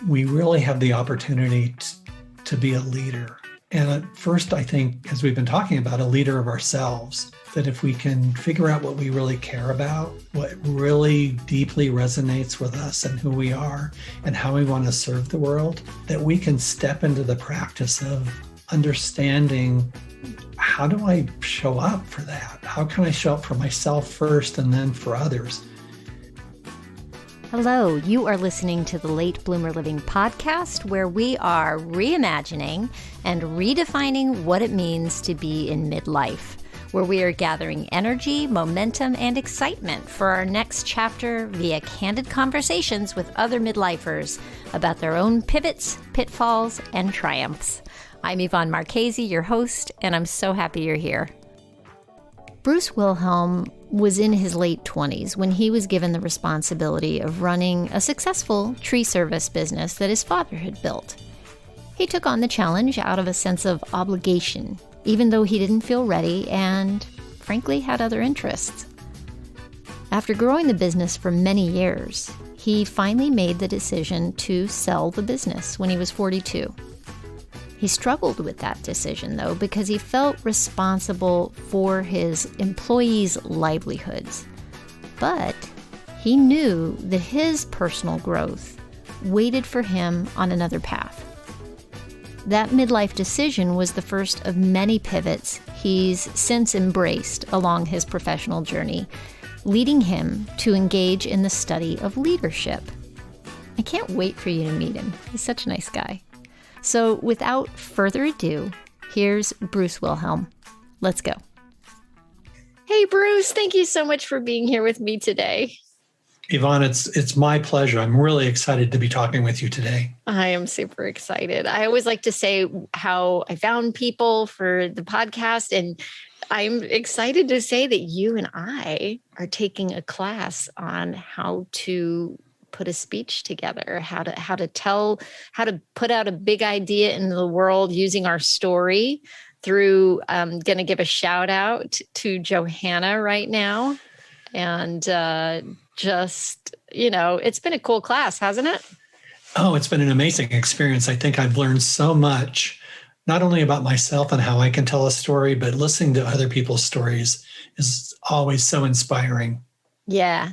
we really have the opportunity to be a leader. And at first, I think, as we've been talking about, a leader of ourselves, that if we can figure out what we really care about, what really deeply resonates with us and who we are and how we want to serve the world, that we can step into the practice of understanding, how do I show up for that? How can I show up for myself first and then for others? Hello, you are listening to the Late Bloomer Living podcast, where we are reimagining and redefining what it means to be in midlife, where we are gathering energy, momentum, and excitement for our next chapter via candid conversations with other midlifers about their own pivots, pitfalls, and triumphs. I'm Yvonne Marchese, your host, and I'm so happy you're here. Bruce Wilhelm was in his late 20s when he was given the responsibility of running a successful tree service business that his father had built. He took on the challenge out of a sense of obligation, even though he didn't feel ready and, frankly, had other interests. After growing the business for many years, he finally made the decision to sell the business when he was 42. He struggled with that decision, though, because he felt responsible for his employees' livelihoods. But he knew that his personal growth waited for him on another path. That midlife decision was the first of many pivots he's since embraced along his professional journey, leading him to engage in the study of leadership. I can't wait for you to meet him. He's such a nice guy. So without further ado, here's Bruce Wilhelm. Let's go. Hey, Bruce, thank you so much for being here with me today. Yvonne, it's my pleasure. I'm really excited to be talking with you today. I am super excited. I always like to say how I found people for the podcast, and I'm excited to say that you and I are taking a class on how to put a speech together, how to put out a big idea into the world using our story through, I'm going to give a shout out to Johanna right now. And it's been a cool class, hasn't it? Oh, it's been an amazing experience. I think I've learned so much, not only about myself and how I can tell a story, but listening to other people's stories is always so inspiring. Yeah,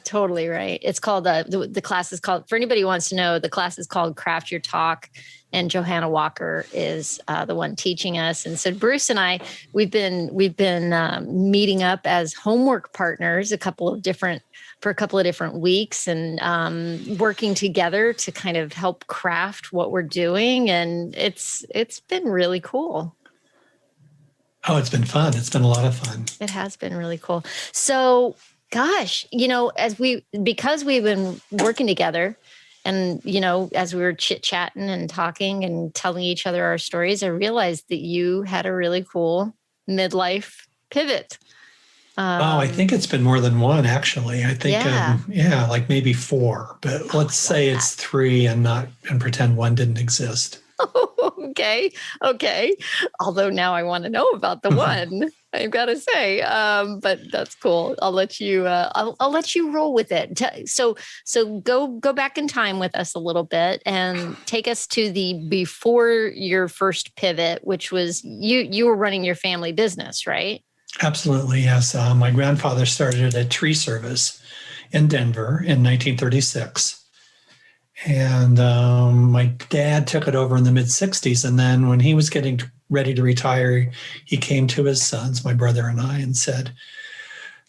totally right. It's called, the class is called, for anybody who wants to know, the class is called Craft Your Talk. And Johanna Walker is the one teaching us. And so Bruce and I, we've been meeting up as homework partners for a couple of different weeks, and working together to kind of help craft what we're doing. And it's been really cool. Oh, it's been fun. It's been a lot of fun. It has been really cool. So, gosh, because we've been working together, and, as we were chit-chatting and talking and telling each other our stories, I realized that you had a really cool midlife pivot. I think it's been more than one, actually. I think, like maybe four, but let's say it's three and pretend one didn't exist. Okay. Although now I want to know about the one, I've got to say, but that's cool. I'll let you, I'll let you roll with it. So go back in time with us a little bit and take us to the before your first pivot, which was you were running your family business, right? Absolutely. Yes. My grandfather started a tree service in Denver in 1936. And my dad took it over in the mid-'60s. And then when he was getting ready to retire, he came to his sons, my brother and I, and said,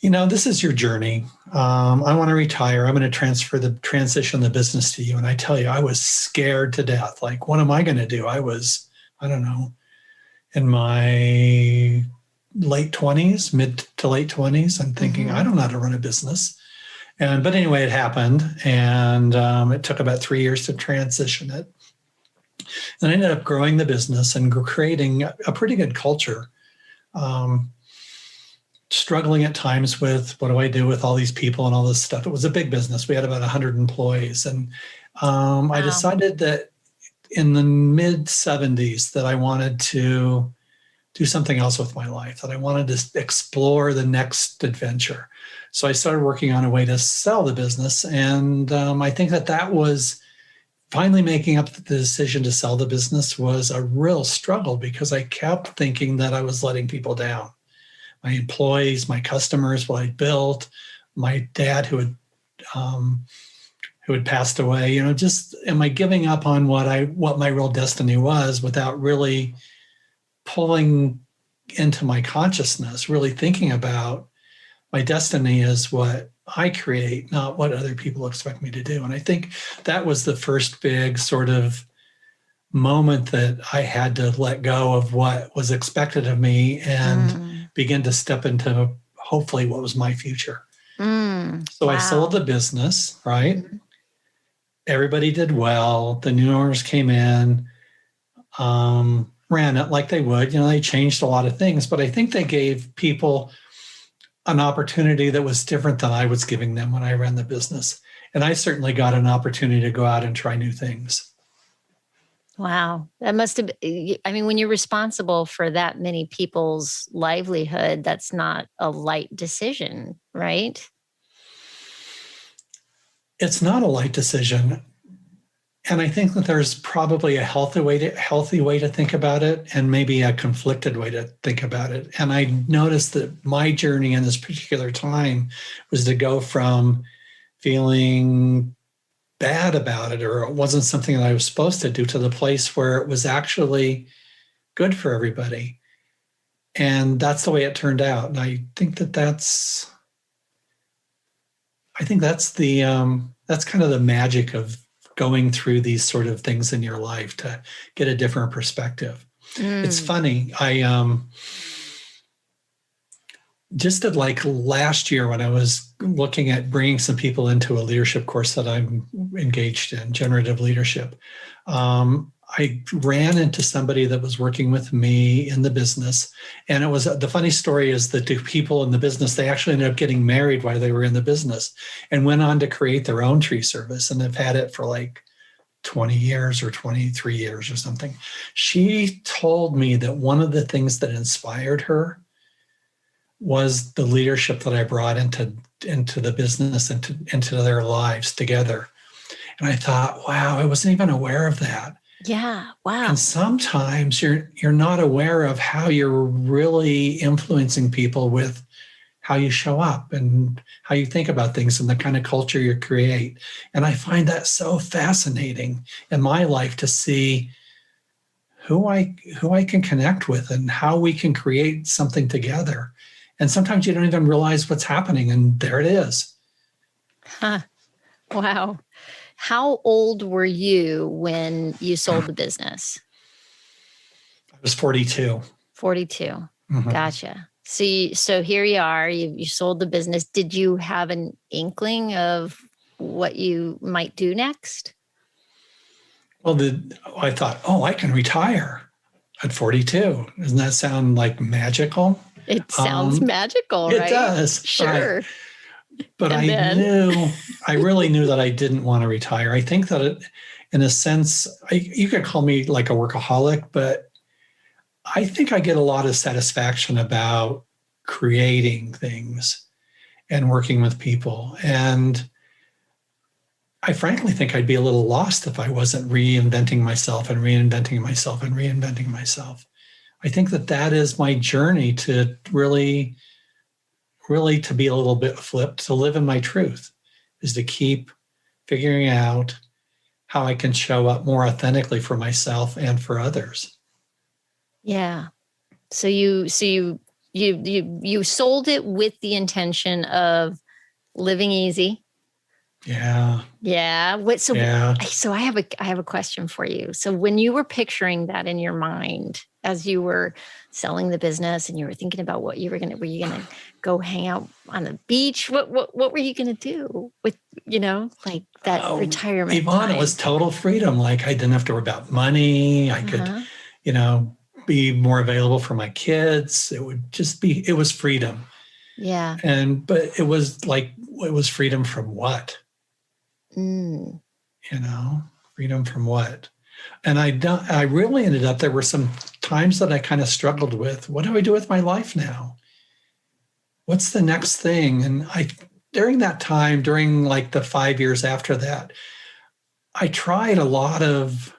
this is your journey. I want to retire. I'm going to transition the business to you. And I tell you, I was scared to death. Like, what am I going to do? I was, in my mid to late 20s. I'm thinking, I don't know how to run a business. But anyway, it happened, and it took about 3 years to transition it. And I ended up growing the business and creating a pretty good culture, struggling at times with what do I do with all these people and all this stuff. It was a big business. We had about 100 employees. And Wow. I decided that in the mid-'70s that I wanted to do something else with my life, that I wanted to explore the next adventure. So I started working on a way to sell the business. And I think that was finally making up the decision to sell the business was a real struggle because I kept thinking that I was letting people down. My employees, my customers, what I built, my dad who had passed away, just am I giving up on what my real destiny was without really pulling into my consciousness, really thinking about my destiny is what I create, not what other people expect me to do. And I think that was the first big sort of moment that I had to let go of what was expected of me and begin to step into hopefully what was my future. So I sold the business, right? Everybody did well. The new owners came in, ran it like they would. They changed a lot of things, but I think they gave people an opportunity that was different than I was giving them when I ran the business. And I certainly got an opportunity to go out and try new things. Wow. That must have been, when you're responsible for that many people's livelihood, that's not a light decision, right? It's not a light decision. And I think that there's probably a healthy way to think about it and maybe a conflicted way to think about it. And I noticed that my journey in this particular time was to go from feeling bad about it or it wasn't something that I was supposed to do to the place where it was actually good for everybody. And that's the way it turned out. And I think that's kind of the magic of going through these sort of things in your life to get a different perspective. It's funny. I just did like last year when I was looking at bringing some people into a leadership course that I'm engaged in, generative leadership. I ran into somebody that was working with me in the business. And it was the funny story is that the people in the business, they actually ended up getting married while they were in the business and went on to create their own tree service and have had it for like 20 years or 23 years or something. She told me that one of the things that inspired her was the leadership that I brought into the business and into their lives together. And I thought, wow, I wasn't even aware of that. Yeah. Wow. And sometimes you're not aware of how you're really influencing people with how you show up and how you think about things and the kind of culture you create. And I find that so fascinating in my life to see who I can connect with and how we can create something together. And sometimes you don't even realize what's happening, and there it is. Huh. Wow. How old were you when you sold the business? I was 42. 42. Mm-hmm. Gotcha. So here you are, you sold the business. Did you have an inkling of what you might do next? Well, I thought, I can retire at 42. Doesn't that sound like magical? It sounds magical, right? It does. Sure. Right. But I really knew that I didn't want to retire. I think that in a sense, you could call me like a workaholic, but I think I get a lot of satisfaction about creating things and working with people. And I frankly think I'd be a little lost if I wasn't reinventing myself and reinventing myself and reinventing myself. I think that is my journey to really to be a little bit flipped, to live in my truth, is to keep figuring out how I can show up more authentically for myself and for others. Yeah. So you sold it with the intention of living easy. Yeah. Yeah. So I have a question for you. So when you were picturing that in your mind as you were selling the business and you were thinking about what were you going to go hang out on the beach? What were you going to do with, like that retirement? Yvonne, it was total freedom. Like I didn't have to worry about money. I could, be more available for my kids. It was freedom. Yeah. But it was freedom from what? Freedom from what? And I really ended up, there were some times that I kind of struggled with, what do I do with my life now? What's the next thing? And during that time, during like the 5 years after that, I tried a lot of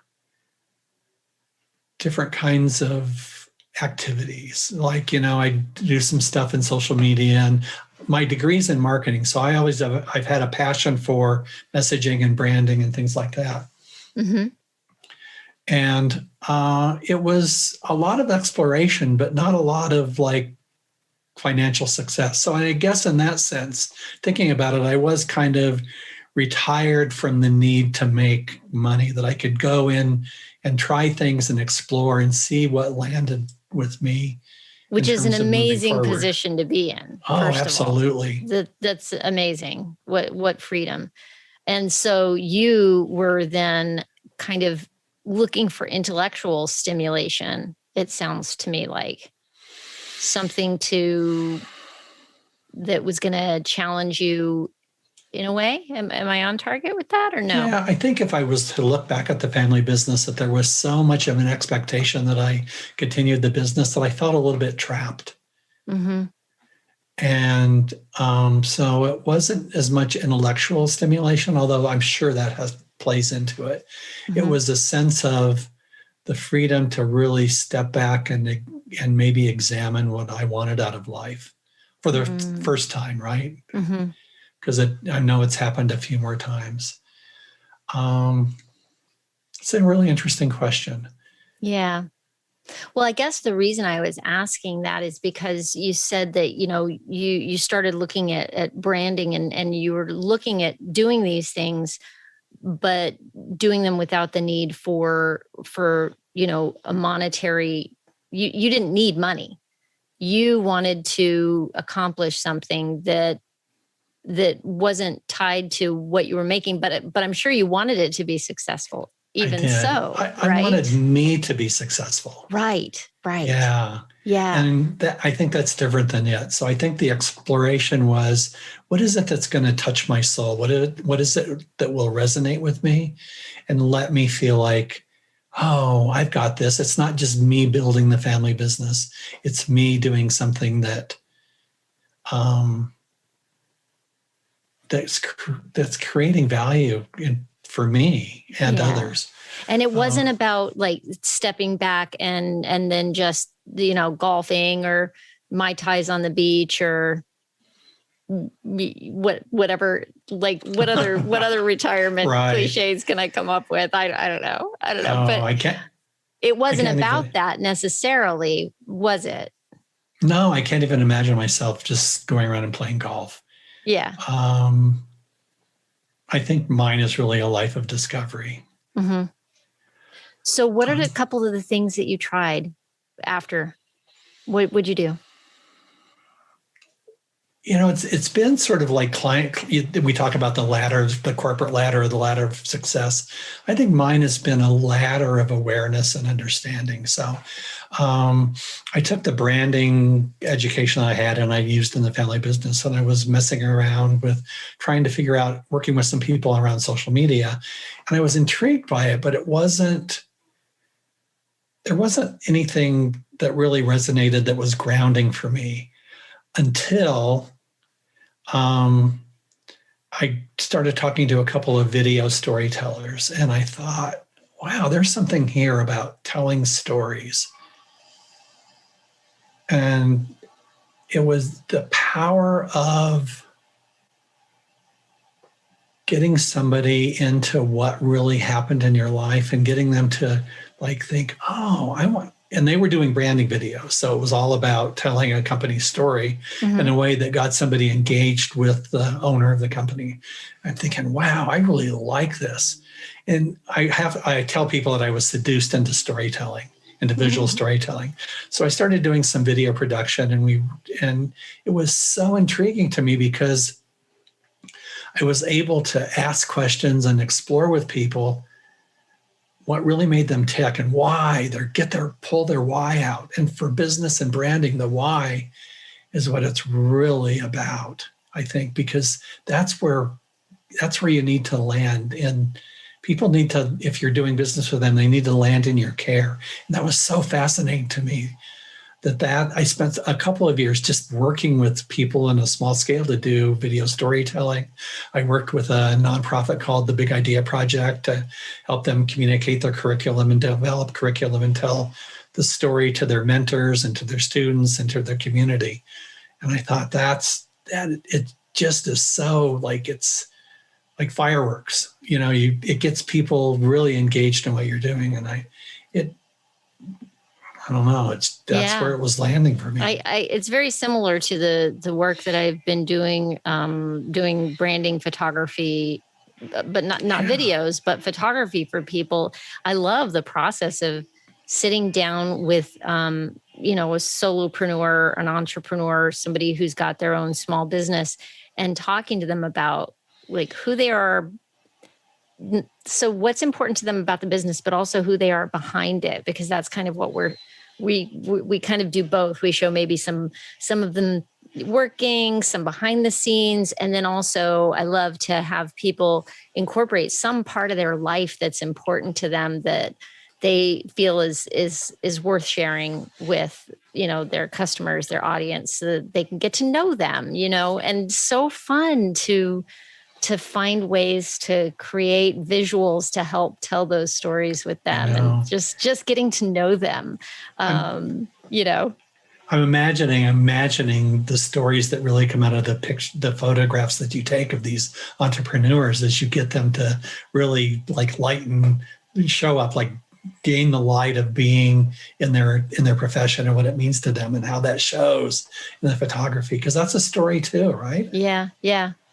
different kinds of activities. Like, I do some stuff in social media, and my degree's in marketing. So I've had a passion for messaging and branding and things like that. Mm-hmm. And it was a lot of exploration, but not a lot of like financial success. So I guess in that sense, thinking about it, I was kind of retired from the need to make money, that I could go in and try things and explore and see what landed with me. Which is an amazing position to be in. Oh, absolutely. That's amazing. What freedom. And so you were then kind of looking for intellectual stimulation. It sounds to me like something that was going to challenge you in a way. Am I on target with that or no? Yeah, I think if I was to look back at the family business, that there was so much of an expectation that I continued the business that I felt a little bit trapped. Mm-hmm. And so it wasn't as much intellectual stimulation, although I'm sure that plays into it. Mm-hmm. It was a sense of the freedom to really step back and maybe examine what I wanted out of life for the first time, right? Mm-hmm. Because I know it's happened a few more times. It's a really interesting question. Yeah. Well, I guess the reason I was asking that is because you said that, you started looking at branding and you were looking at doing these things, but doing them without the need for a monetary, you didn't need money. You wanted to accomplish something that wasn't tied to what you were making, but I'm sure you wanted it to be successful. Even so, I wanted me to be successful. Right. Yeah. And I think that's different than it. So I think the exploration was, what is it that's going to touch my soul? What is it that will resonate with me and let me feel like, oh, I've got this. It's not just me building the family business. It's me doing something that that's creating value for me and others. And it wasn't about like stepping back and then just, golfing or Mai Tais on the beach or whatever, like what other retirement cliches can I come up with? I don't know. But I can't. It wasn't about that necessarily, was it? No, I can't even imagine myself just going around and playing golf. Yeah. I think mine is really a life of discovery. Mm-hmm. So what are a couple of the things that you tried after? What would you do? It's been sort of like we talk about the corporate ladder, or the ladder of success. I think mine has been a ladder of awareness and understanding. So I took the branding education I had and I used in the family business, and I was messing around with trying to figure out, working with some people around social media. And I was intrigued by it, but there wasn't anything that really resonated that was grounding for me until I started talking to a couple of video storytellers, and I thought, wow, there's something here about telling stories. And it was the power of getting somebody into what really happened in your life and getting them to think, oh, and they were doing branding videos. So it was all about telling a company's story in a way that got somebody engaged with the owner of the company. I'm thinking, wow, I really like this. And I tell people that I was seduced into storytelling, into visual storytelling. So I started doing some video production, and it was so intriguing to me because I was able to ask questions and explore with people what really made them tick and why pull their why out. And for business and branding, the why is what it's really about, I think, because that's where you need to land. And people need to, if you're doing business with them, they need to land in your care. And that was so fascinating to me, that I spent a couple of years just working with people on a small scale to do video storytelling. I worked with a nonprofit called the Big Idea Project to help them communicate their curriculum and develop curriculum and tell the story to their mentors and to their students and to their community. And I thought that it just is so like, it's like fireworks, it gets people really engaged in what you're doing. And I don't know. That's where it was landing for me. It's very similar to the work that I've been doing, doing branding photography, but not videos, but photography for people. I love the process of sitting down with, a solopreneur, an entrepreneur, somebody who's got their own small business, and talking to them about like who they are. So what's important to them about the business, but also who they are behind it, because that's kind of what we kind of do both. We show maybe some of them working, some behind the scenes. And then also I love to have people incorporate some part of their life that's important to them that they feel is worth sharing with, their customers, their audience, so that they can get to know them, and so fun to find ways to create visuals to help tell those stories with them, and just getting to know them, I'm imagining the stories that really come out of the photographs that you take of these entrepreneurs as you get them to really like lighten, show up, like gain the light of being in their profession and what it means to them and how that shows in the photography. Because that's a story too, right? Yeah.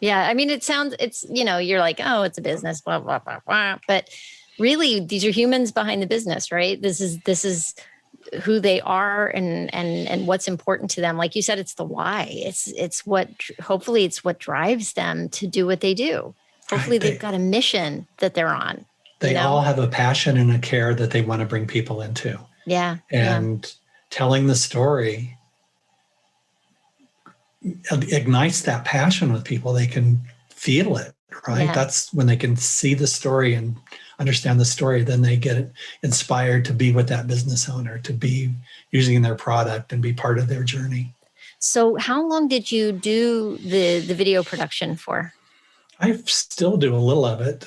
I mean, you're like, oh, it's a business, blah, blah, blah, blah. But really, these are humans behind the business, right? This is who they are and what's important to them. Like you said, it's the why. Hopefully it's what drives them to do what they do. Hopefully they've got a mission that they're on. They all have a passion and a care that they want to bring people into. Yeah. And telling the story ignites that passion with people. They can feel it, right? Yeah. That's when they can see the story and understand the story, then they get inspired to be with that business owner, to be using their product and be part of their journey. So how long did you do the video production for? I still do a little of it.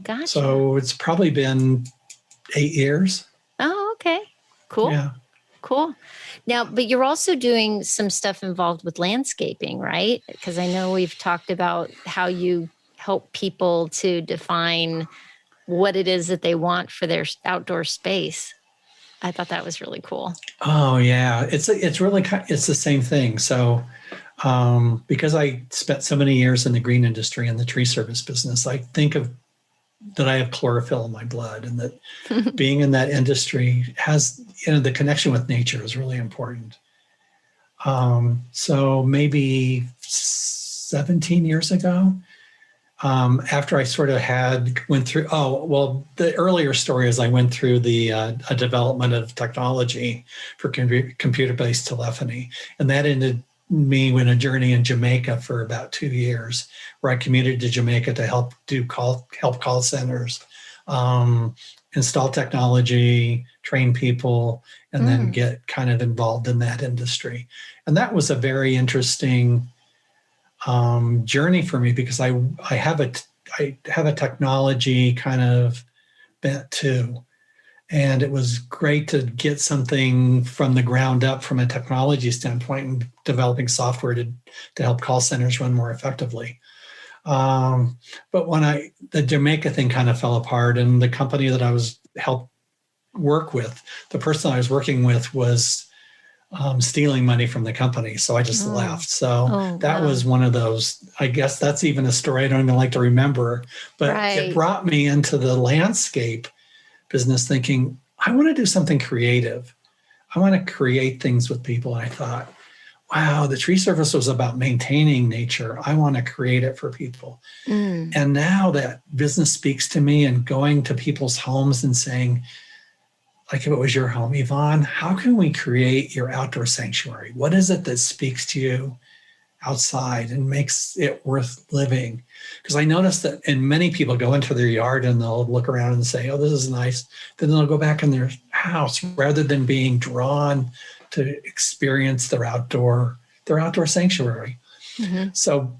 Gotcha. So it's probably been 8 years. Oh, okay. Cool. Yeah. Cool. Now, but you're also doing some stuff involved with landscaping, right? Because I know we've talked about how you help people to define what it is that they want for their outdoor space. I thought that was really cool. Oh, yeah. It's the same thing. So because I spent so many years in the green industry and the tree service business, I think of that I have chlorophyll in my blood, and that being in that industry has, the connection with nature is really important. So maybe 17 years ago, after I sort of went through, the earlier story is I went through a development of technology for computer-based telephony, and that ended me in a journey in Jamaica for about 2 years, where I commuted to Jamaica to help call centers, install technology, train people, and then get kind of involved in that industry. And that was a very interesting journey for me, because I have a technology kind of bent too. And it was great to get something from the ground up from a technology standpoint and developing software to help call centers run more effectively. But when the Jamaica thing kind of fell apart, and the company that I helped work with, the person I was working with was stealing money from the company. So I just left. So that was one of those, I guess that's even a story I don't even like to remember, but It brought me into the landscape business thinking, I want to do something creative. I want to create things with people. And I thought, wow, the tree service was about maintaining nature. I want to create it for people. And now that business speaks to me, and going to people's homes and saying, like if it was your home, Yvonne, how can we create your outdoor sanctuary? What is it that speaks to you outside and makes it worth living? Because I noticed that, and many people go into their yard and they'll look around and say, oh, this is nice. Then they'll go back in their house rather than being drawn to experience their outdoor sanctuary. Mm-hmm. So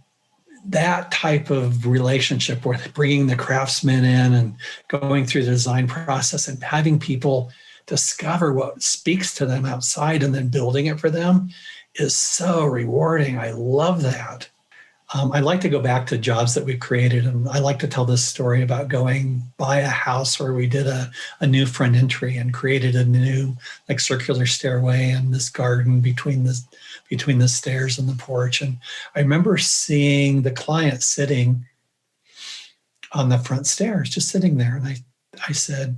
that type of relationship with bringing the craftsmen in and going through the design process and having people discover what speaks to them outside and then building it for them is so rewarding. I love that. I like to go back to jobs that we've created, and I like to tell this story about going by a house where we did a new front entry and created a new like circular stairway and this garden between the stairs and the porch. And I remember seeing the client sitting on the front stairs, just sitting there. And I said,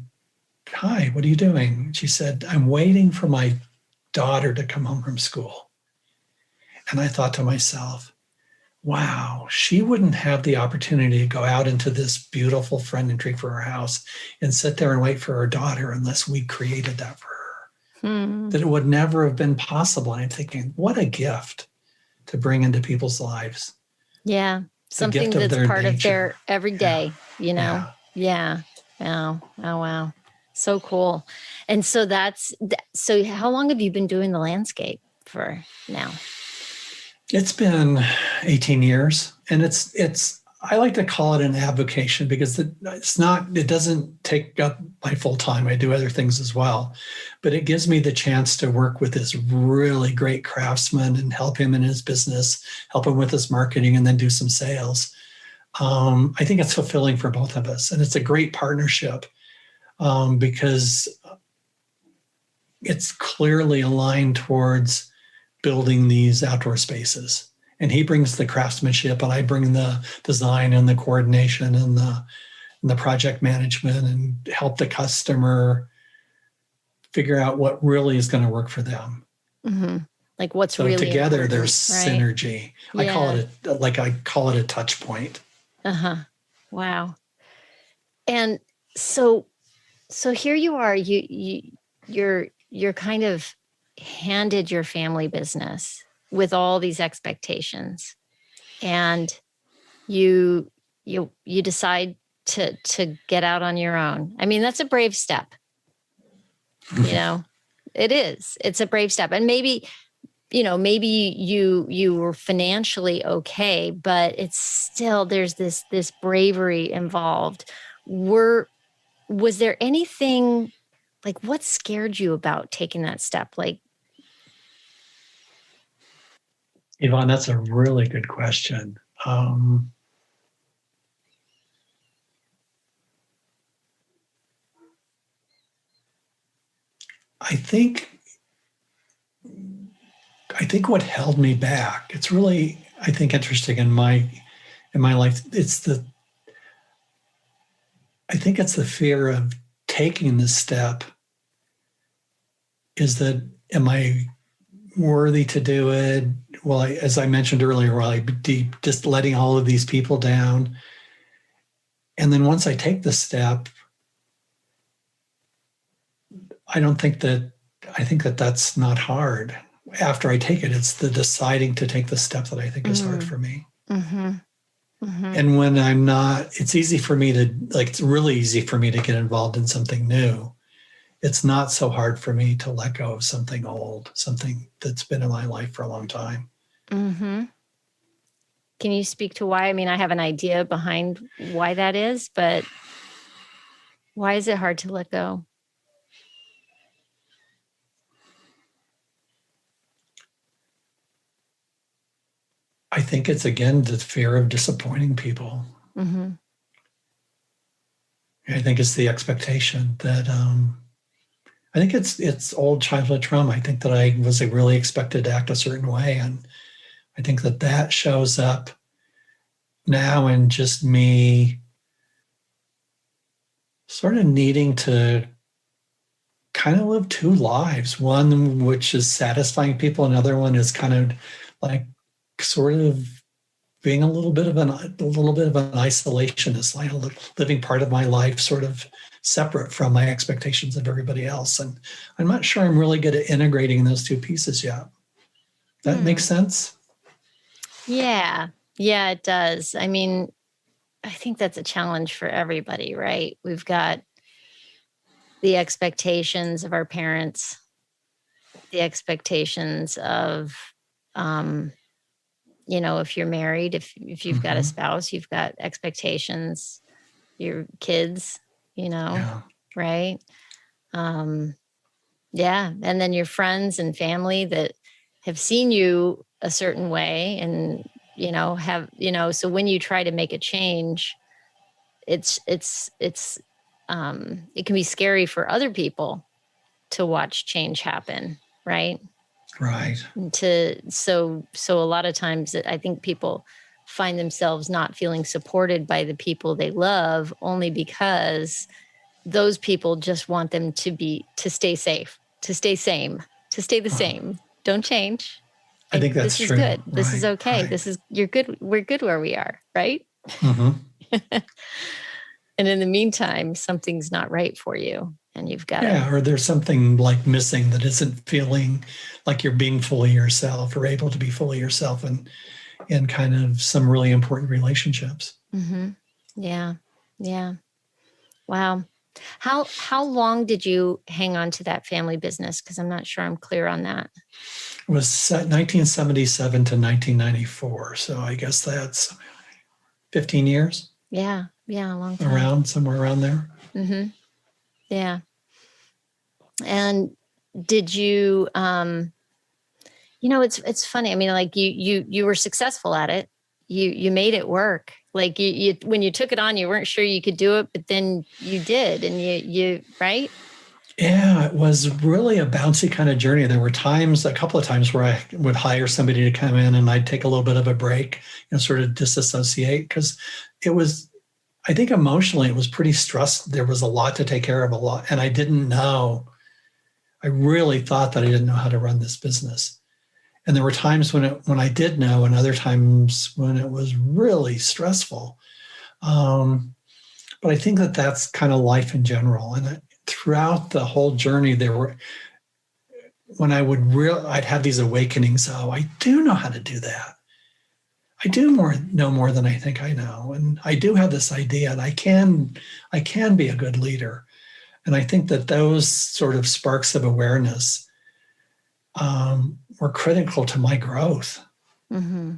"Hi, what are you doing?" She said, "I'm waiting for my daughter to come home from school." And I thought to myself, wow, she wouldn't have the opportunity to go out into this beautiful front entry for her house and sit there and wait for her daughter unless we created that for her. Hmm. That it would never have been possible. And I'm thinking, what a gift to bring into people's lives. Yeah. Something gift of that's their part of nature. their everyday, you know? Yeah. Oh, wow. So cool. And so so how long have you been doing the landscape for now? It's been 18 years, and I like to call it an avocation because it doesn't take up my full time. I do other things as well, but it gives me the chance to work with this really great craftsman and help him in his business, help him with his marketing, and then do some sales. I think it's fulfilling for both of us, and it's a great partnership because it's clearly aligned towards building these outdoor spaces. And he brings the craftsmanship and I bring the design and the coordination and the project management and help the customer figure out what really is going to work for them. Mm-hmm. Like what's so really together there's right? Synergy. Yeah. I call it a touch point. Uh-huh. Wow. And so here you are, you're kind of handed your family business with all these expectations, and you decide to get out on your own. I mean, that's a brave step. It is. It's a brave step. And maybe you were financially okay, but it's still, there's this bravery involved. Was there anything, like, what scared you about taking that step? Like, Yvonne, that's a really good question. I think what held me back, it's really, I think, interesting in my life. I think it's the fear of taking this step. Is that, am I worthy to do it? Well, as I mentioned earlier, will I be just letting all of these people down? And then once I take the step, I think that that's not hard. After I take it, it's the deciding to take the step that I think is hard for me. Mm-hmm. Mm-hmm. And when I'm not, it's really easy for me to get involved in something new. It's not so hard for me to let go of something old, something that's been in my life for a long time. Mm-hmm. Can you speak to why? I mean, I have an idea behind why that is, but why is it hard to let go? I think it's, again, the fear of disappointing people. Mm-hmm. I think it's the expectation that, I think it's old childhood trauma. I think that I was really expected to act a certain way. And I think that shows up now in just me sort of needing to kind of live two lives. One which is satisfying people. Another one is kind of like sort of being a little bit of an isolationist, like living part of my life sort of separate from my expectations of everybody else. And I'm not sure I'm really good at integrating those two pieces yet. That makes sense? Yeah, it does. I mean, I think that's a challenge for everybody, right? We've got the expectations of our parents, the expectations of, if you're married, if you've got a spouse, you've got expectations, your kids, Yeah. right? Yeah. And then your friends and family that have seen you a certain way and, so when you try to make a change, it can be scary for other people to watch change happen. Right. Right. So a lot of times I think people find themselves not feeling supported by the people they love only because those people just want them to stay safe, to stay same, to stay the same. Don't change. I think that's this is true. good. This is Right, okay. right. You're good. We're good where we are. Right. Mm-hmm. And in the meantime, something's not right for you and you've got Yeah, or there's something like missing that isn't feeling like you're being fully yourself or able to be fully yourself in kind of some really important relationships. Mm-hmm. Yeah. Yeah. Wow. How long did you hang on to that family business? Because I'm not sure I'm clear on that. It was 1977 to 1994. So I guess that's 15 years. Yeah. Yeah. A long time. Somewhere around there. Mm-hmm. Yeah. And did you, it's funny. I mean, like you were successful at it. You made it work. Like you when you took it on, you weren't sure you could do it, but then you did, and you right? Yeah, it was really a bouncy kind of journey. There were a couple of times where I would hire somebody to come in and I'd take a little bit of a break, sort of disassociate because I think emotionally it was pretty stressed. There was a lot to take care of, and I didn't know. I really thought that I didn't know how to run this business. And there were times when I did know, and other times when it was really stressful. But I think that that's kind of life in general. And throughout the whole journey, I'd have these awakenings. Oh, I do know how to do that. I do know more than I think I know, and I do have this idea, and I can be a good leader. And I think that those sort of sparks of awareness were critical to my growth. Mm-hmm.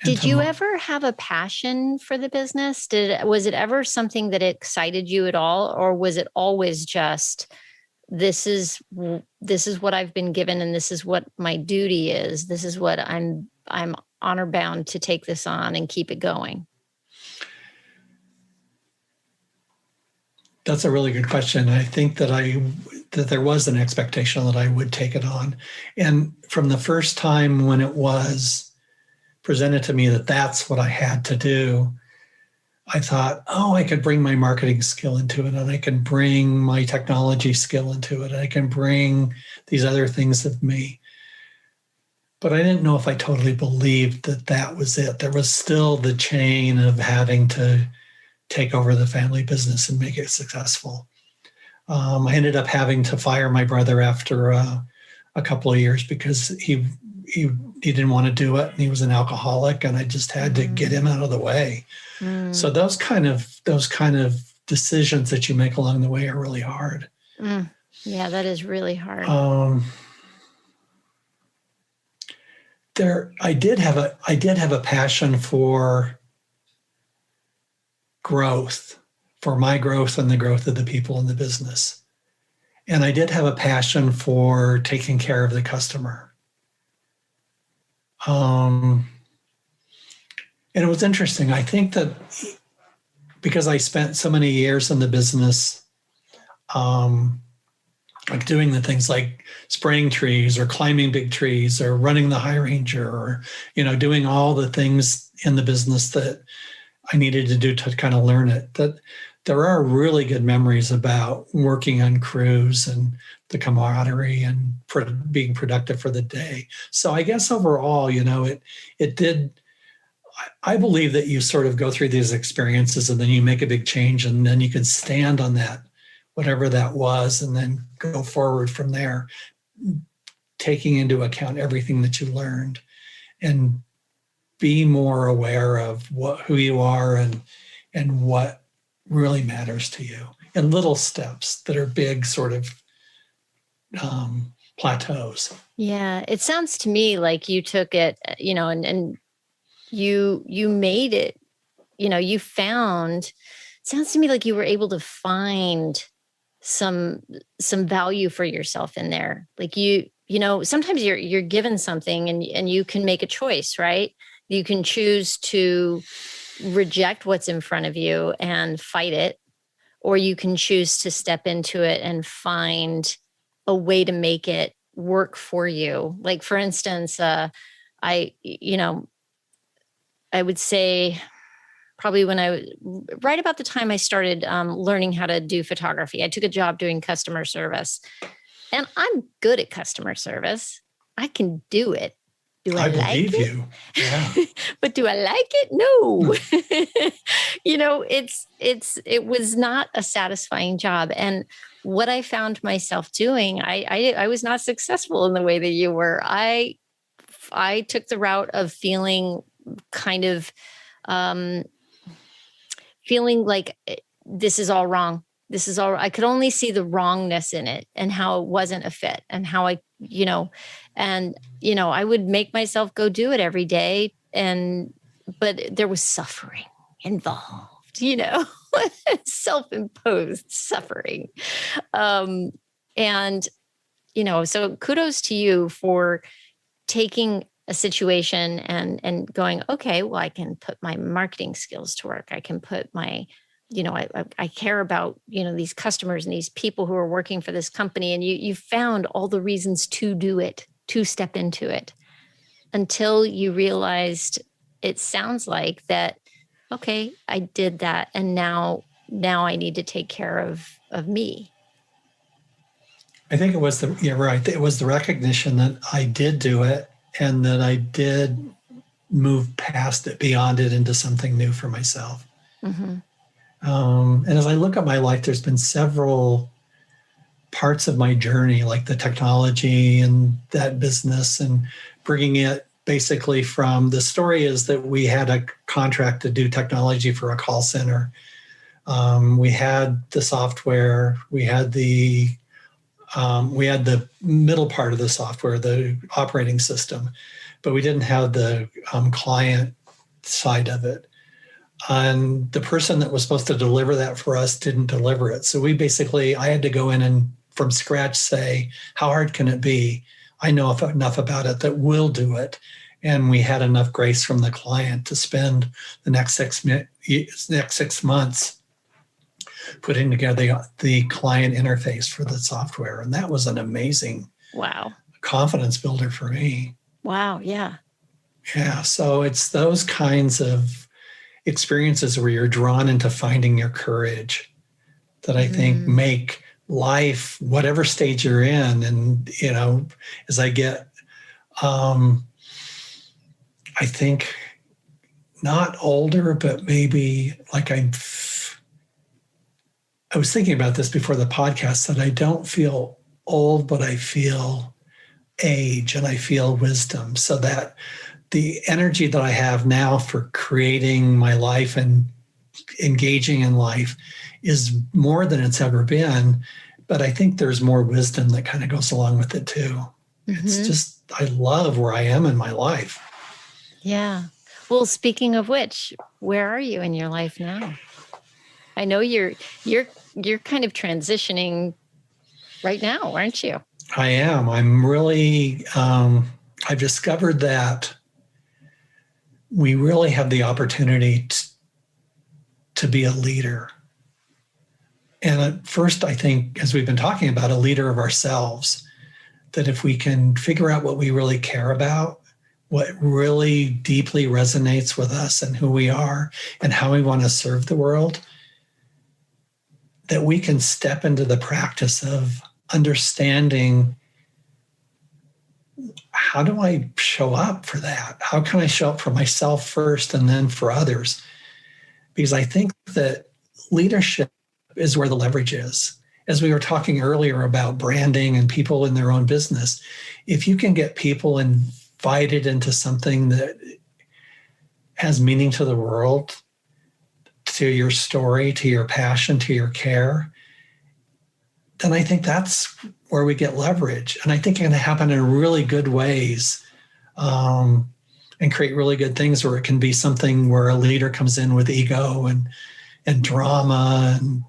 Did you ever have a passion for the business? Was it ever something that excited you at all, or was it always just this is what I've been given, and this is what my duty is. This is what I'm honor bound to take this on and keep it going? That's a really good question. I think that there was an expectation that I would take it on. And from the first time when it was presented to me that that's what I had to do, I thought, I could bring my marketing skill into it, and I can bring my technology skill into it. And I can bring these other things of me. But I didn't know if I totally believed that that was it. There was still the chain of having to take over the family business and make it successful. I ended up having to fire my brother after a couple of years because he didn't want to do it, and he was an alcoholic, and I just had to get him out of the way. So those kind of decisions that you make along the way are really hard. Yeah, that is really hard. I did have a passion for growth, for my growth and the growth of the people in the business. And I did have a passion for taking care of the customer. And it was interesting. I think that because I spent so many years in the business, like doing the things like spraying trees or climbing big trees or running the high ranger or, doing all the things in the business that I needed to do to kind of learn it, that there are really good memories about working on crews and the camaraderie and being productive for the day. So I guess overall, it did. I believe that you sort of go through these experiences and then you make a big change, and then you can stand on that, whatever that was, and then go forward from there, taking into account everything that you learned and be more aware of who you are and what really matters to you in little steps that are big sort of plateaus. Yeah. It sounds to me like you took it, and you made it, you found, sounds to me like you were able to find some value for yourself in there. Like sometimes you're given something and you can make a choice, right? You can choose to reject what's in front of you and fight it, or you can choose to step into it and find a way to make it work for you. Like, for instance, I would say probably right about the time I started learning how to do photography, I took a job doing customer service, and I'm good at customer service. I can do it. Do I like believe it? you. Yeah. But do I like it? No. It was not a satisfying job. And what I found myself doing, I was not successful in the way that you were. I took the route of feeling kind of, feeling like this is all wrong. I could only see the wrongness in it and how it wasn't a fit, and how I would make myself go do it every day. But there was suffering involved, self-imposed suffering. So kudos to you for taking a situation and going, okay, well, I can put my marketing skills to work. I can put my, I care about, these customers and these people who are working for this company. And you found all the reasons to do it, to step into it, until you realized, it sounds like that, okay, I did that. And now I need to take care of me. I think you're right. It was the recognition that I did do it, and that I did move past it, beyond it, into something new for myself. Mm-hmm. And as I look at my life, there's been several parts of my journey, like the technology and that business, and bringing it basically from, the story is that we had a contract to do technology for a call center. We had the software, we had the middle part of the software, the operating system, but we didn't have the client side of it. And the person that was supposed to deliver that for us didn't deliver it. So I had to go in and from scratch say, how hard can it be? I know enough about it that we'll do it. And we had enough grace from the client to spend the next 6 months putting together the client interface for the software. And that was an amazing confidence builder for me. Wow. Yeah. Yeah. So it's those kinds of experiences where you're drawn into finding your courage that I think make life, whatever stage you're in. And, as I get, I think not older, but maybe like I was thinking about this before the podcast, that I don't feel old, but I feel age and I feel wisdom. So that the energy that I have now for creating my life and engaging in life is more than it's ever been. But I think there's more wisdom that kind of goes along with it too. Mm-hmm. It's just, I love where I am in my life. Yeah. Well, speaking of which, where are you in your life now? I know you're kind of transitioning right now, aren't you? I am. I'm really, I've discovered that we really have the opportunity to be a leader. And at first, I think, as we've been talking about, a leader of ourselves, that if we can figure out what we really care about, what really deeply resonates with us and who we are and how we want to serve the world, that we can step into the practice of understanding, how do I show up for that? How can I show up for myself first and then for others? Because I think that leadership is where the leverage is. As we were talking earlier about branding and people in their own business, if you can get people invited into something that has meaning to the world, to your story, to your passion, to your care, then I think that's where we get leverage. And I think it can happen in really good ways, and create really good things, where it can be something where a leader comes in with ego and drama and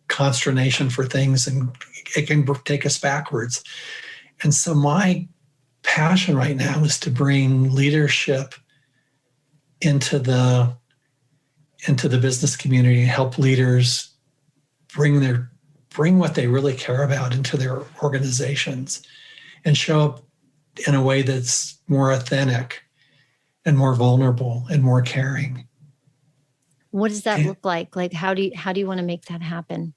consternation for things, and it can take us backwards. And so my passion right now is to bring leadership into the business community, and help leaders bring what they really care about into their organizations, and show up in a way that's more authentic and more vulnerable and more caring. What does that look like? Like, how do you want to make that happen?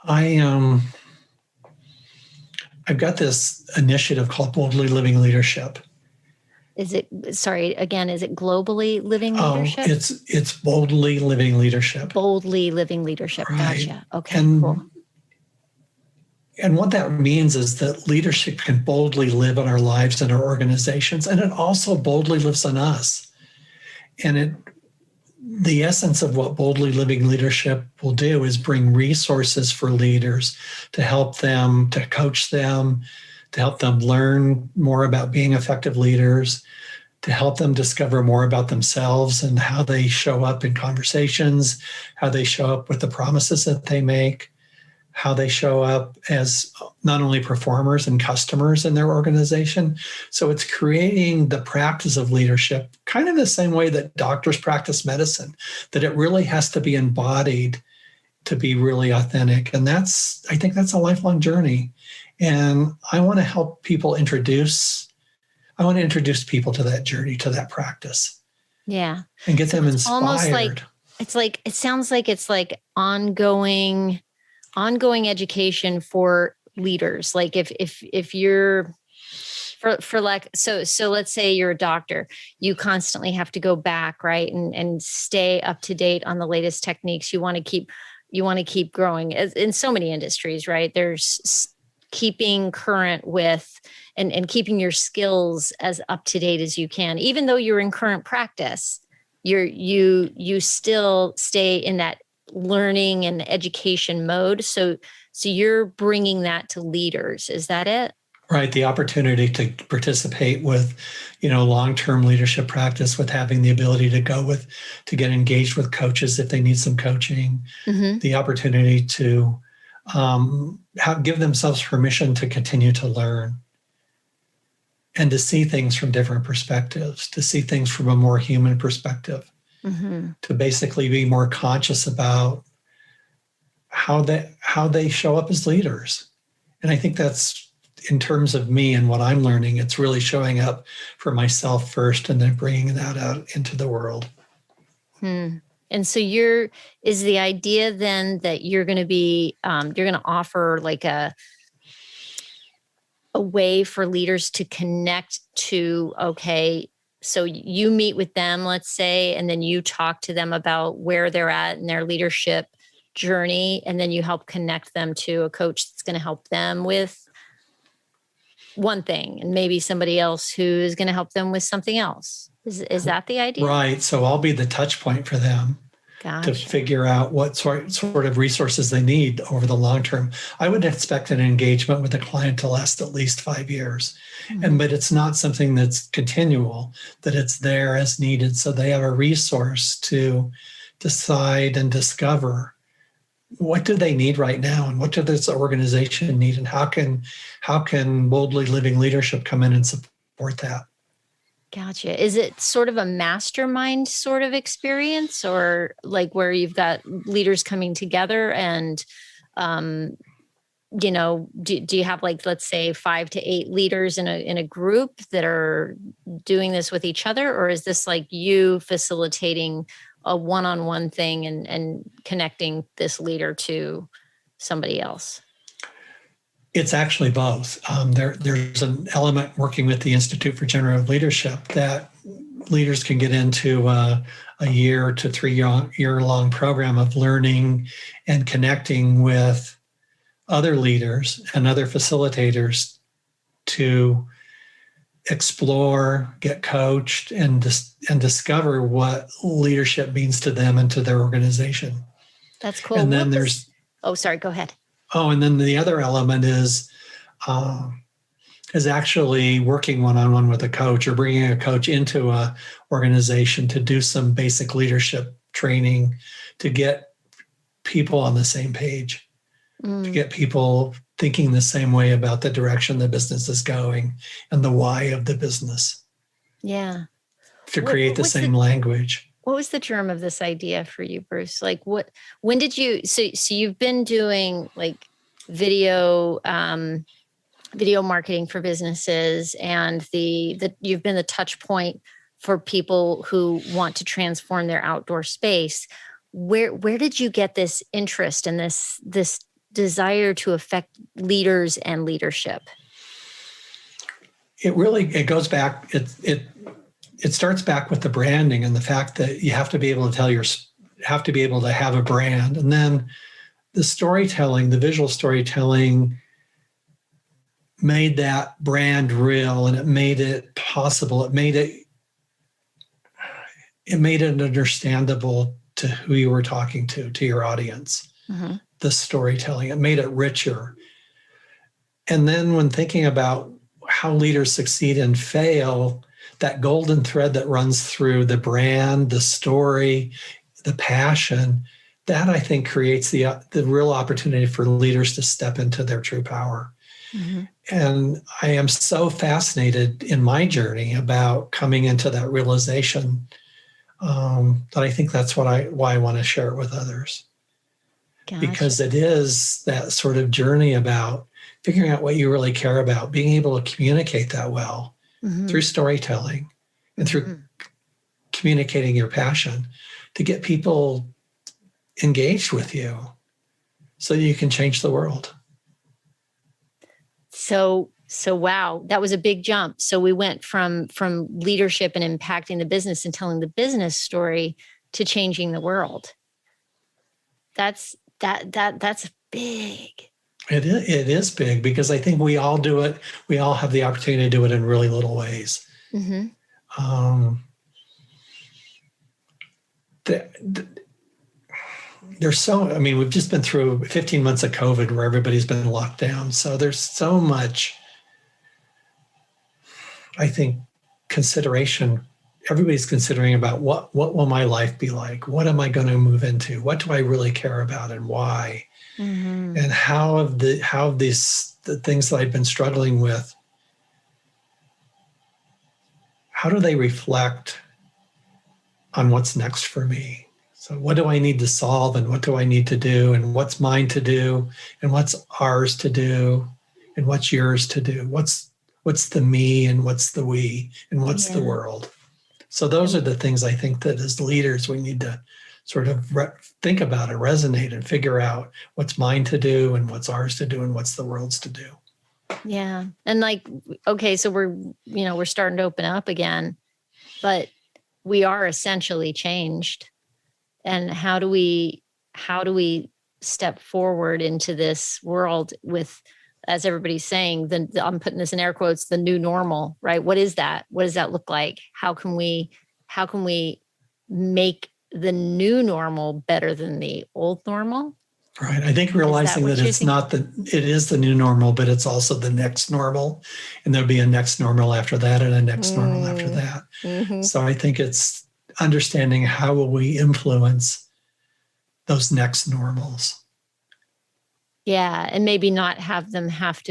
I've got this initiative called Boldly Living Leadership. Is it globally living leadership? It's Boldly Living Leadership. Boldly living leadership. Right. Gotcha. Okay, cool. And what that means is that leadership can boldly live in our lives and our organizations, and it also boldly lives in us. And the essence of what Boldly Living Leadership will do is bring resources for leaders to help them, to coach them, to help them learn more about being effective leaders, to help them discover more about themselves and how they show up in conversations, how they show up with the promises that they make, how they show up as not only performers and customers in their organization. So it's creating the practice of leadership kind of the same way that doctors practice medicine, that it really has to be embodied to be really authentic. And I think that's a lifelong journey. And I want to help people introduce people to that journey, to that practice. Yeah. And get them inspired. Almost it sounds like it's like ongoing education for leaders. Like if you're so let's say you're a doctor, you constantly have to go back, right? And stay up to date on the latest techniques. You want to keep growing in so many industries, right? There's keeping current with and keeping your skills as up to date as you can, even though you're in current practice, you still stay in that learning and education mode. So you're bringing that to leaders. Is that it? Right. The opportunity to participate with, long-term leadership practice, with having the ability to get engaged with coaches if they need some coaching, the opportunity to give themselves permission to continue to learn and to see things from different perspectives, to see things from a more human perspective. To basically be more conscious about how they show up as leaders. And I think that's, in terms of me and what I'm learning, it's really showing up for myself first and then bringing that out into the world. And so is the idea then that you're going to be, you're going to offer like a way for leaders to connect to, okay, so you meet with them, let's say, and then you talk to them about where they're at in their leadership journey. And then you help connect them to a coach that's going to help them with one thing, and maybe somebody else who is going to help them with something else. Is that the idea? Right. So I'll be the touch point for them. Gotcha. To figure out what sort of resources they need over the long term. I would expect an engagement with a client to last at least 5 years. But it's not something that's continual, that it's there as needed. So they have a resource to decide and discover what do they need right now, and what does this organization need, and how can Boldly Living Leadership come in and support that. Gotcha. Is it sort of a mastermind sort of experience, or like where you've got leaders coming together and, do you have, like, let's say 5 to 8 leaders in a group that are doing this with each other? Or is this like you facilitating a one-on-one thing and connecting this leader to somebody else? It's actually both. There's an element working with the Institute for Generative Leadership that leaders can get into a year to 3 year long program of learning and connecting with other leaders and other facilitators to explore, get coached, and discover what leadership means to them and to their organization. That's cool. And then there's Oh, sorry, go ahead. Oh, and then the other element is actually working one-on-one with a coach or bringing a coach into a organization to do some basic leadership training to get people on the same page, to get people thinking the same way about the direction the business is going and the why of the business. Yeah. To create the same language. What was the germ of this idea for you, Bruce? Like when did you, so you've been doing like video marketing for businesses, and you've been the touch point for people who want to transform their outdoor space. Where did you get this interest and this desire to affect leaders and leadership? It goes back. It starts back with the branding and the fact that you have to be able to have a brand, and then the storytelling, the visual storytelling, made that brand real, and it made it possible. It made it understandable to who you were talking to your audience. Mm-hmm. The storytelling, it made it richer. And then when thinking about how leaders succeed and fail, that golden thread that runs through the brand, the story, the passion, that I think creates the real opportunity for leaders to step into their true power. Mm-hmm. And I am so fascinated in my journey about coming into that realization that I think that's why I want to share it with others. Gotcha. Because it is that sort of journey about figuring out what you really care about, being able to communicate that well through storytelling and through communicating your passion to get people engaged with you so you can change the world. So wow, that was a big jump. So we went from leadership and impacting the business and telling the business story to changing the world. That's big. It is big, because I think we all do it. We all have the opportunity to do it in really little ways. Mm-hmm. We've just been through 15 months of COVID where everybody's been locked down. So there's so much, I think, consideration. Everybody's considering about what will my life be like? What am I going to move into? What do I really care about and why? Mm-hmm. And how have the things that I've been struggling with, how do they reflect on what's next for me? So what do I need to solve, and what do I need to do, and what's mine to do, and what's ours to do, and what's yours to do? What's the me, and what's the we, and what's the world? So those are the things I think that as leaders we need to sort of think about and resonate and figure out what's mine to do and what's ours to do and what's the world's to do. Yeah. And okay, so we're starting to open up again, but we are essentially changed. And how do we step forward into this world with, as everybody's saying, I'm putting this in air quotes, the new normal, right? What is that? What does that look like? How can we make the new normal better than the old normal? Right. I think realizing that it is the new normal, but it's also the next normal. And there'll be a next normal after that and a next normal after that. Mm-hmm. So I think it's understanding how will we influence those next normals. Yeah. And maybe not have them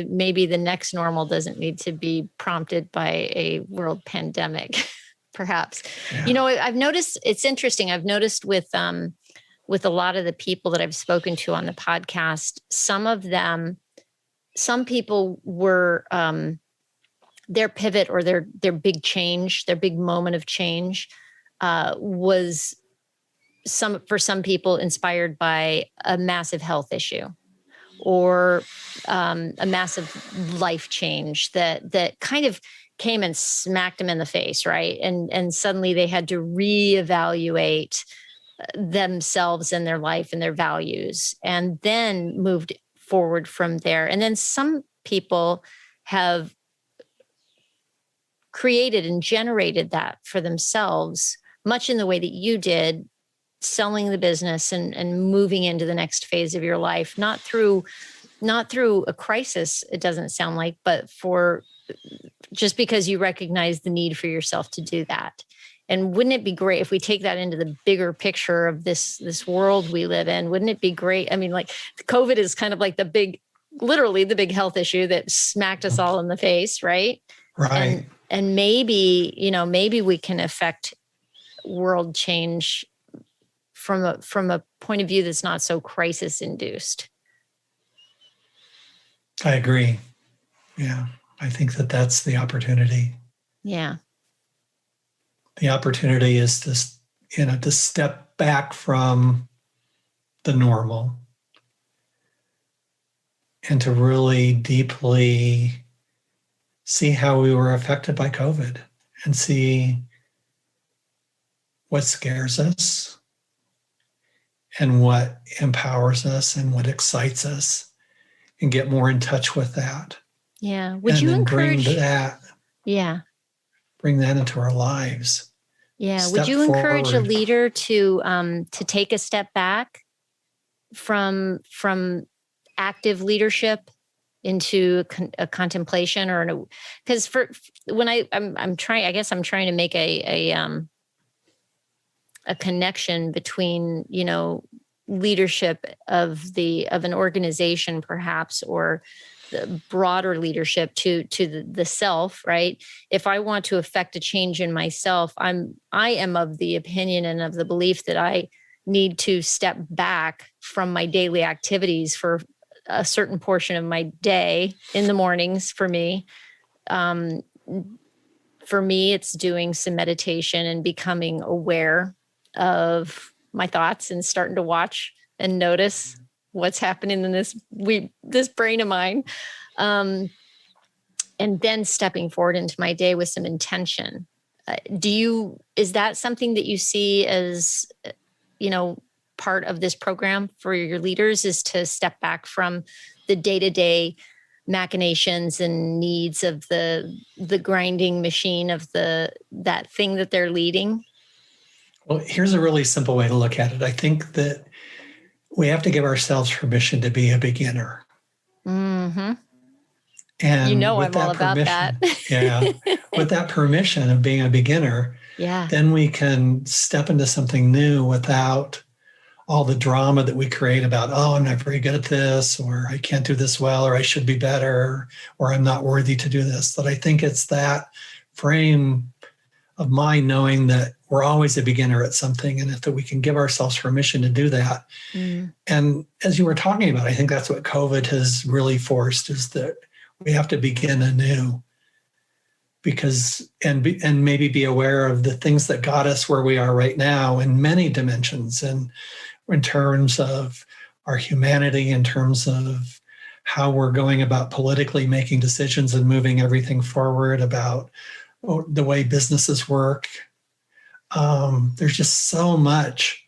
maybe the next normal doesn't need to be prompted by a world pandemic, perhaps. Yeah. I've noticed, it's interesting. I've noticed with a lot of the people that I've spoken to on the podcast, some people were, their pivot or their big change, their big moment of change, was for some people inspired by a massive health issue or a massive life change that kind of came and smacked them in the face, right? And suddenly they had to reevaluate themselves and their life and their values, and then moved forward from there. And then some people have created and generated that for themselves, much in the way that you did, selling the business and moving into the next phase of your life, not through a crisis, it doesn't sound like, but for just because you recognize the need for yourself to do that. And wouldn't it be great if we take that into the bigger picture of this world we live in? Wouldn't it be great? I mean, like COVID is kind of like literally the big health issue that smacked us all in the face, right? Right. And maybe, maybe we can affect world change from a point of view that's not so crisis induced. I agree. Yeah. I think that's the opportunity. Yeah. The opportunity is to step back from the normal and to really deeply see how we were affected by COVID and see what scares us and what empowers us and what excites us, and get more in touch with that. Yeah. Would you encourage that? Yeah. Bring that into our lives. Yeah. Would you encourage a leader to take a step back from active leadership into a contemplation, or because when I'm trying to make a connection between, leadership of an organization perhaps, or the broader leadership to the self, right? If I want to affect a change in myself, I am of the opinion and of the belief that I need to step back from my daily activities for a certain portion of my day in the mornings. For me, it's doing some meditation and becoming aware of my thoughts and starting to watch and notice what's happening in this brain of mine. And then stepping forward into my day with some intention. Is that something that you see as, part of this program for your leaders, is to step back from the day-to-day machinations and needs of the grinding machine of that thing that they're leading? Well, here's a really simple way to look at it. I think that we have to give ourselves permission to be a beginner. Mm-hmm. And I'm all about that. Yeah. With that permission of being a beginner, then we can step into something new without all the drama that we create about, I'm not very good at this, or I can't do this well, or I should be better, or I'm not worthy to do this. But I think it's that frame of mind, knowing that we're always a beginner at something, and that we can give ourselves permission to do that. Mm. And as you were talking about, I think that's what COVID has really forced, is that we have to begin anew, and maybe be aware of the things that got us where we are right now in many dimensions, and in terms of our humanity, in terms of how we're going about politically making decisions and moving everything forward, about the way businesses work. There's just so much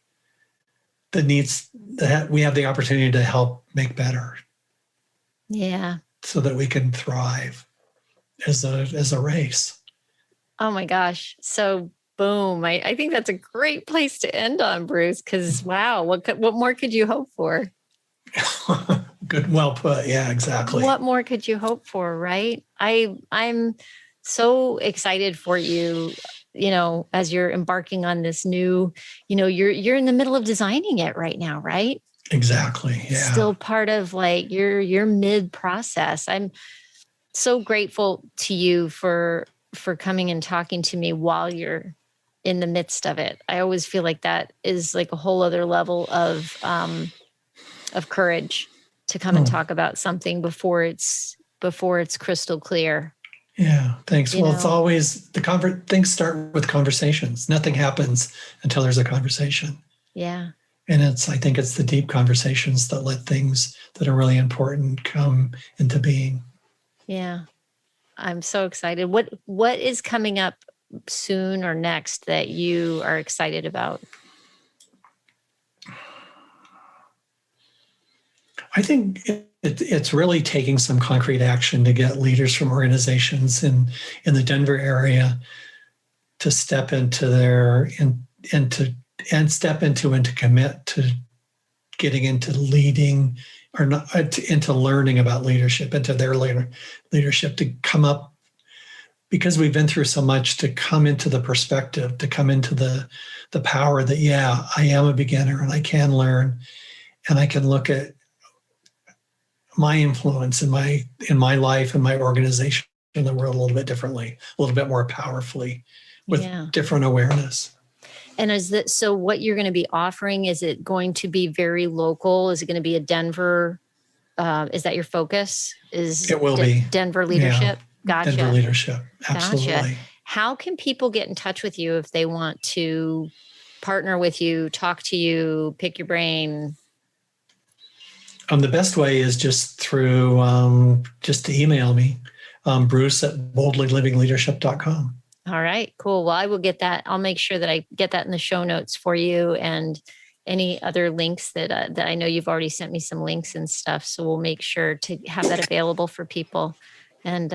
that we have the opportunity to help make better. Yeah. So that we can thrive as a race. Oh my gosh. So boom. I think that's a great place to end on, Bruce, because wow, what more could you hope for? Good, well put. Yeah, exactly. What more could you hope for, right? I'm so excited for you, as you're embarking on this new, you're in the middle of designing it right now, right? Exactly. Yeah. Still part of like your mid process. I'm so grateful to you for coming and talking to me while you're in the midst of it. I always feel like that is like a whole other level of courage to come and talk about something before it's crystal clear. Yeah, thanks. It's always things start with conversations. Nothing happens until there's a conversation. Yeah. And I think it's the deep conversations that let things that are really important come into being. Yeah. I'm so excited. What is coming up soon or next that you are excited about? I think it's really taking some concrete action to get leaders from organizations in the Denver area to step into and step into and to commit to getting into leading or not into learning about leadership, into their leadership, to come up, because we've been through so much, to come into the perspective, to come into the power that, yeah, I am a beginner and I can learn, and I can look at my influence in my life and my organization in the world a little bit differently, a little bit more powerfully, with different awareness. And so what you're going to be offering, is it going to be very local? Is it going to be a Denver? Is that your focus? It will be Denver leadership? Yeah, Gotcha. Denver leadership. Absolutely. Gotcha. How can people get in touch with you if they want to partner with you, talk to you, pick your brain? The best way is just through, just to email me, Bruce at boldlylivingleadership.com. All right, cool. Well, I will get that. I'll make sure that I get that in the show notes for you, and any other links that I know you've already sent me some links and stuff. So we'll make sure to have that available for people, and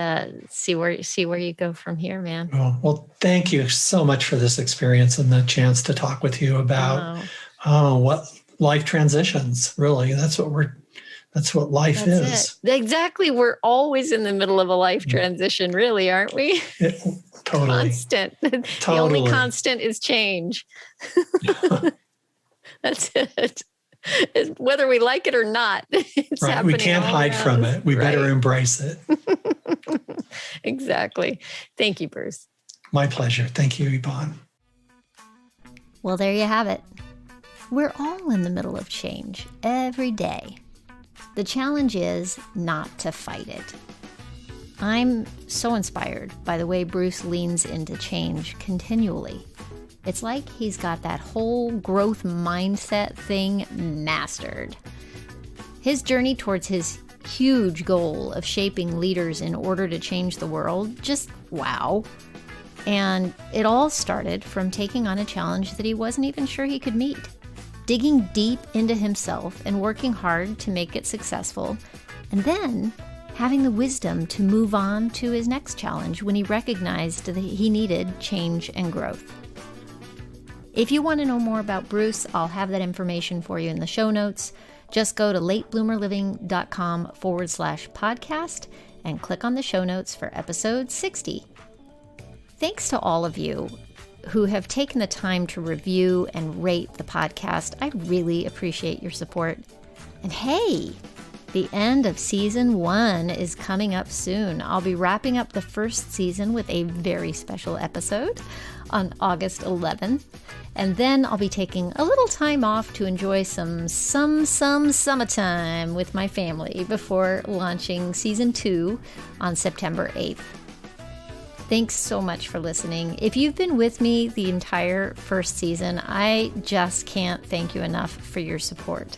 see where you go from here, man. Well, thank you so much for this experience and the chance to talk with you about what life transitions. Really, that's what life is. Exactly. We're always in the middle of a life transition, really, aren't we? Totally. Constant. Totally. The only constant is change. That's it. Whether we like it or not, it's right. happening. We can't hide from it. We better embrace it. Exactly. Thank you, Bruce. My pleasure. Thank you, Yvonne. Well, there you have it. We're all in the middle of change every day. The challenge is not to fight it. I'm so inspired by the way Bruce leans into change continually. It's like he's got that whole growth mindset thing mastered. His journey towards his huge goal of shaping leaders in order to change the world, just wow. And it all started from taking on a challenge that he wasn't even sure he could meet. Digging deep into himself and working hard to make it successful, and then having the wisdom to move on to his next challenge when he recognized that he needed change and growth. If you want to know more about Bruce, I'll have that information for you in the show notes. Just go to latebloomerliving.com/podcast and click on the show notes for episode 60. Thanks to all of you who have taken the time to review and rate the podcast. I really appreciate your support. And hey, the end of season 1 is coming up soon. I'll be wrapping up the first season with a very special episode on August 11th. And then I'll be taking a little time off to enjoy some summertime with my family before launching season 2 on September 8th. Thanks so much for listening. If you've been with me the entire first season, I just can't thank you enough for your support.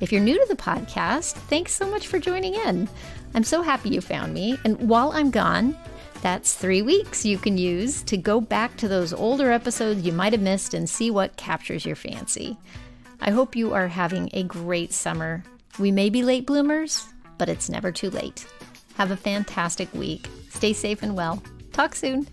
If you're new to the podcast, thanks so much for joining in. I'm so happy you found me. And while I'm gone, that's 3 weeks you can use to go back to those older episodes you might have missed and see what captures your fancy. I hope you are having a great summer. We may be late bloomers, but it's never too late. Have a fantastic week. Stay safe and well. Talk soon.